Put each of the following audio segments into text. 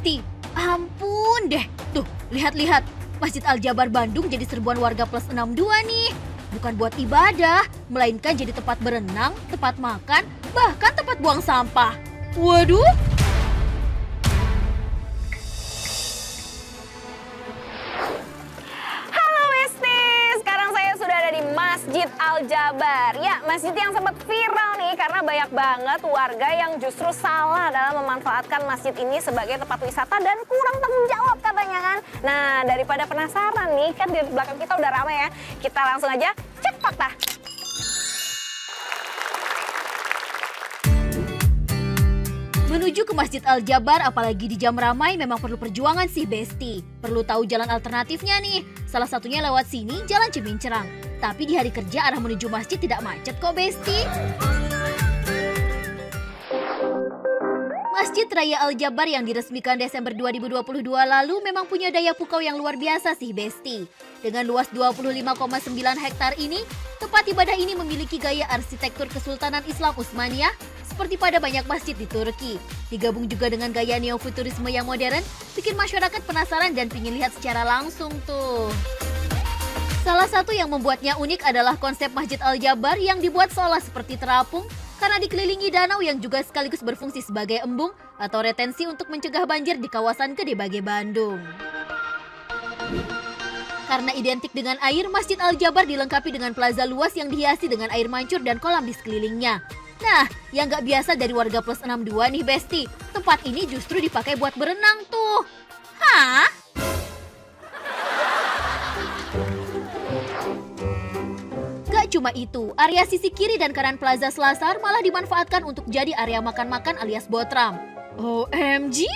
Besti, ampun deh. Tuh, lihat-lihat. Masjid Al-Jabar Bandung jadi serbuan warga plus 62 nih. Bukan buat ibadah, melainkan jadi tempat berenang, tempat makan, bahkan tempat buang sampah. Waduh! Masjid Al-Jabar. Ya, masjid yang sempat viral nih karena banyak banget warga yang justru salah dalam memanfaatkan masjid ini sebagai tempat wisata dan kurang tanggung jawab katanya kan. Nah, daripada penasaran nih, kan di belakang kita udah ramai ya. Kita langsung aja cek fakta. Menuju ke Masjid Al-Jabar apalagi di jam ramai memang perlu perjuangan sih Besti. Perlu tahu jalan alternatifnya nih. Salah satunya lewat sini, Jalan Cimincerang. Tapi di hari kerja arah menuju masjid tidak macet kok Besti. Masjid Raya Al-Jabar yang diresmikan Desember 2022 lalu memang punya daya pukau yang luar biasa sih Besti. Dengan luas 25,9 hektar ini, tempat ibadah ini memiliki gaya arsitektur Kesultanan Islam Utsmaniyah seperti pada banyak masjid di Turki. Digabung juga dengan gaya neofuturisme yang modern, bikin masyarakat penasaran dan pingin lihat secara langsung tuh. Salah satu yang membuatnya unik adalah konsep Masjid Al-Jabar yang dibuat seolah seperti terapung karena dikelilingi danau yang juga sekaligus berfungsi sebagai embung atau retensi untuk mencegah banjir di kawasan Gede Bage Bandung. Karena identik dengan air, Masjid Al-Jabar dilengkapi dengan plaza luas yang dihiasi dengan air mancur dan kolam di sekelilingnya. Nah, yang gak biasa dari warga plus 62 nih Besti, tempat ini justru dipakai buat berenang tuh. Hah? Gak cuma itu, area sisi kiri dan kanan Plaza Selasar malah dimanfaatkan untuk jadi area makan-makan alias botram. OMG!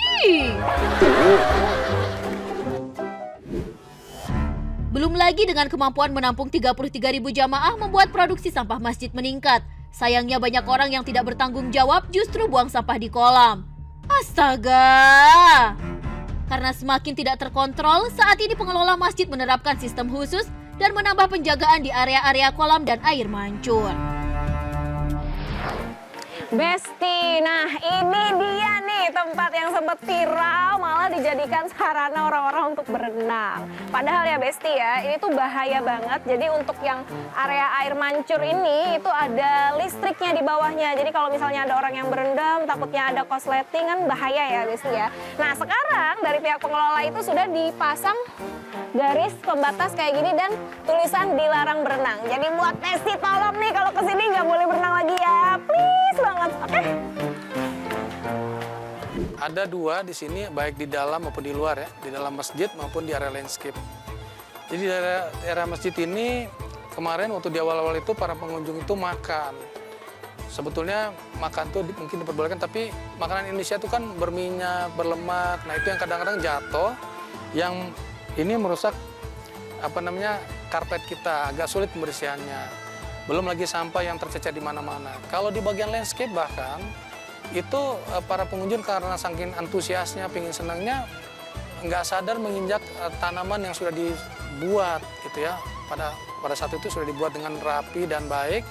Belum lagi dengan kemampuan menampung 33.000 jamaah membuat produksi sampah masjid meningkat. Sayangnya banyak orang yang tidak bertanggung jawab justru buang sampah di kolam. Astaga! Karena semakin tidak terkontrol, saat ini pengelola masjid menerapkan sistem khusus dan menambah penjagaan di area-area kolam dan air mancur. Besti, nah ini dia nih tempat yang sempat viral malah dijadikan sarana orang-orang untuk berenang. Padahal ya Besti ya, ini tuh bahaya banget. Jadi untuk yang area air mancur ini itu ada listriknya di bawahnya. Jadi kalau misalnya ada orang yang berendam, takutnya ada korsleting kan bahaya ya Besti ya. Nah sekarang dari pihak pengelola itu sudah dipasang garis pembatas kayak gini dan tulisan dilarang berenang. Jadi buat Besti tolong nih kalau kesini nggak boleh berenang lagi ya, please banget. Oke. Ada dua di sini, baik di dalam maupun di luar ya, di dalam masjid maupun di area landscape. Jadi di area masjid ini kemarin waktu di awal-awal itu para pengunjung itu makan. Sebetulnya makan tuh mungkin diperbolehkan, tapi makanan Indonesia itu kan berminyak, berlemak. Nah itu yang kadang-kadang jatuh, yang ini merusak karpet kita, agak sulit pembersihannya. Belum lagi sampah yang tercecer di mana-mana. Kalau di bagian landscape bahkan, itu para pengunjung karena saking antusiasnya, pingin senangnya, nggak sadar menginjak tanaman yang sudah dibuat gitu ya. Pada saat itu sudah dibuat dengan rapi dan baik.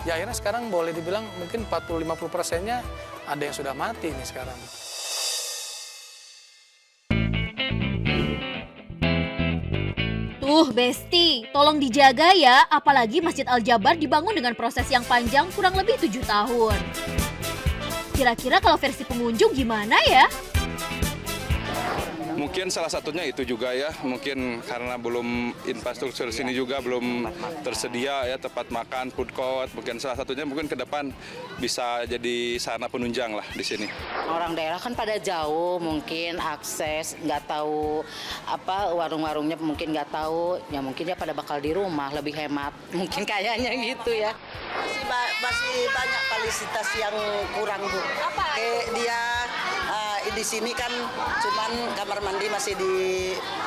Ya akhirnya sekarang boleh dibilang mungkin 40-50%-nya ada yang sudah mati nih sekarang. Besti, tolong dijaga ya, apalagi Masjid Al-Jabar dibangun dengan proses yang panjang kurang lebih 7 tahun. Kira-kira kalau versi pengunjung gimana ya? Mungkin salah satunya itu juga ya, mungkin karena belum infrastruktur sini juga belum tersedia ya tempat makan, food court, mungkin salah satunya mungkin ke depan bisa jadi sarana penunjang lah di sini. Orang daerah kan pada jauh, mungkin akses, nggak tahu apa warung-warungnya mungkin nggak tahu, ya mungkin dia pada bakal di rumah lebih hemat, mungkin kayaknya gitu ya. Masih banyak fasilitas yang kurang Bu. Apa? Dia di sini kan cuman kamar mandi masih di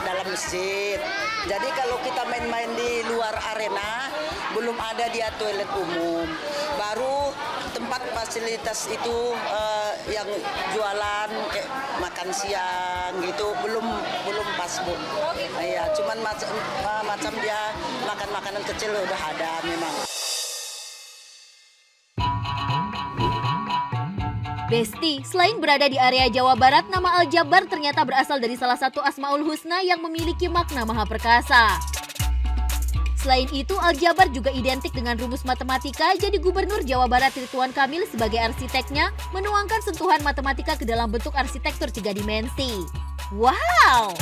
dalam masjid. Jadi kalau kita main-main di luar arena belum ada dia toilet umum. Baru tempat fasilitas itu yang jualan kayak makan siang gitu belum pas Bu. Iya, cuman macam dia makan makanan kecil udah ada memang. Besti, selain berada di area Jawa Barat, nama Al-Jabar ternyata berasal dari salah satu Asmaul Husna yang memiliki makna maha perkasa. Selain itu, Al-Jabar juga identik dengan rumus matematika, jadi Gubernur Jawa Barat Ridwan Kamil sebagai arsiteknya menuangkan sentuhan matematika ke dalam bentuk arsitektur 3 dimensi. Wow!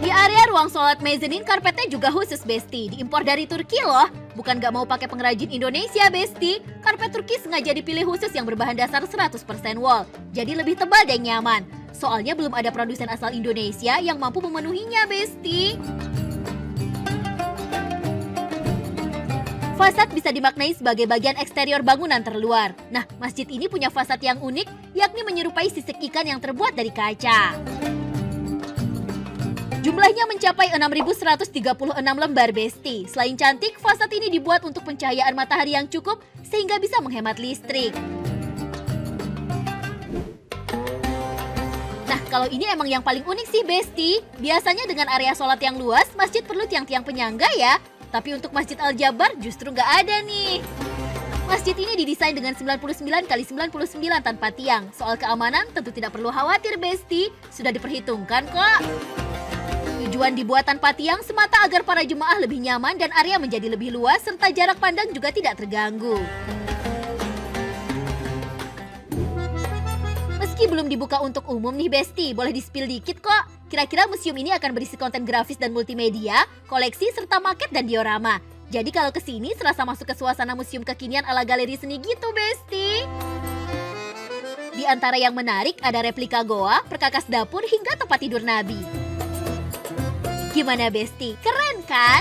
Di area ruang sholat mezzanine, karpetnya juga khusus, Besti. Diimpor dari Turki loh. Bukan gak mau pakai pengrajin Indonesia, Besti. Karpet Turki sengaja dipilih khusus yang berbahan dasar 100% wool. Jadi lebih tebal dan nyaman. Soalnya belum ada produsen asal Indonesia yang mampu memenuhinya, Besti. Fasad bisa dimaknai sebagai bagian eksterior bangunan terluar. Nah, masjid ini punya fasad yang unik, yakni menyerupai sisik ikan yang terbuat dari kaca. Jumlahnya mencapai 6.136 lembar, Besti. Selain cantik, fasad ini dibuat untuk pencahayaan matahari yang cukup sehingga bisa menghemat listrik. Nah, kalau ini emang yang paling unik sih, Besti. Biasanya dengan area sholat yang luas, masjid perlu tiang-tiang penyangga ya. Tapi untuk Masjid Al-Jabar justru nggak ada nih. Masjid ini didesain dengan 99 x 99 tanpa tiang. Soal keamanan tentu tidak perlu khawatir, Besti. Sudah diperhitungkan kok. Tujuan dibuat tanpa tiang semata agar para jemaah lebih nyaman dan area menjadi lebih luas serta jarak pandang juga tidak terganggu. Meski belum dibuka untuk umum nih, Besti, boleh di-spill dikit kok. Kira-kira museum ini akan berisi konten grafis dan multimedia, koleksi serta maket dan diorama. Jadi kalau kesini serasa masuk ke suasana museum kekinian ala galeri seni gitu, Besti. Di antara yang menarik ada replika goa, perkakas dapur hingga tempat tidur Nabi. Gimana, Besti? Keren kan?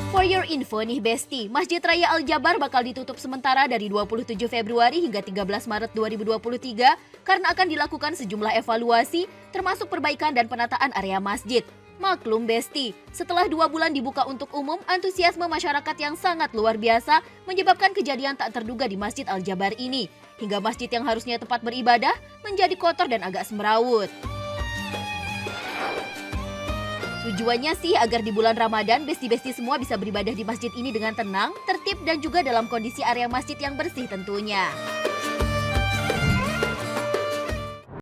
For your info nih, Besti, Masjid Raya Al-Jabar bakal ditutup sementara dari 27 Februari hingga 13 Maret 2023 karena akan dilakukan sejumlah evaluasi termasuk perbaikan dan penataan area masjid. Maklum, Besti, setelah 2 bulan dibuka untuk umum, antusiasme masyarakat yang sangat luar biasa menyebabkan kejadian tak terduga di Masjid Al-Jabar ini. Hingga masjid yang harusnya tempat beribadah menjadi kotor dan agak semrawut. Tujuannya sih agar di bulan Ramadan besti-besti semua bisa beribadah di masjid ini dengan tenang, tertib dan juga dalam kondisi area masjid yang bersih tentunya.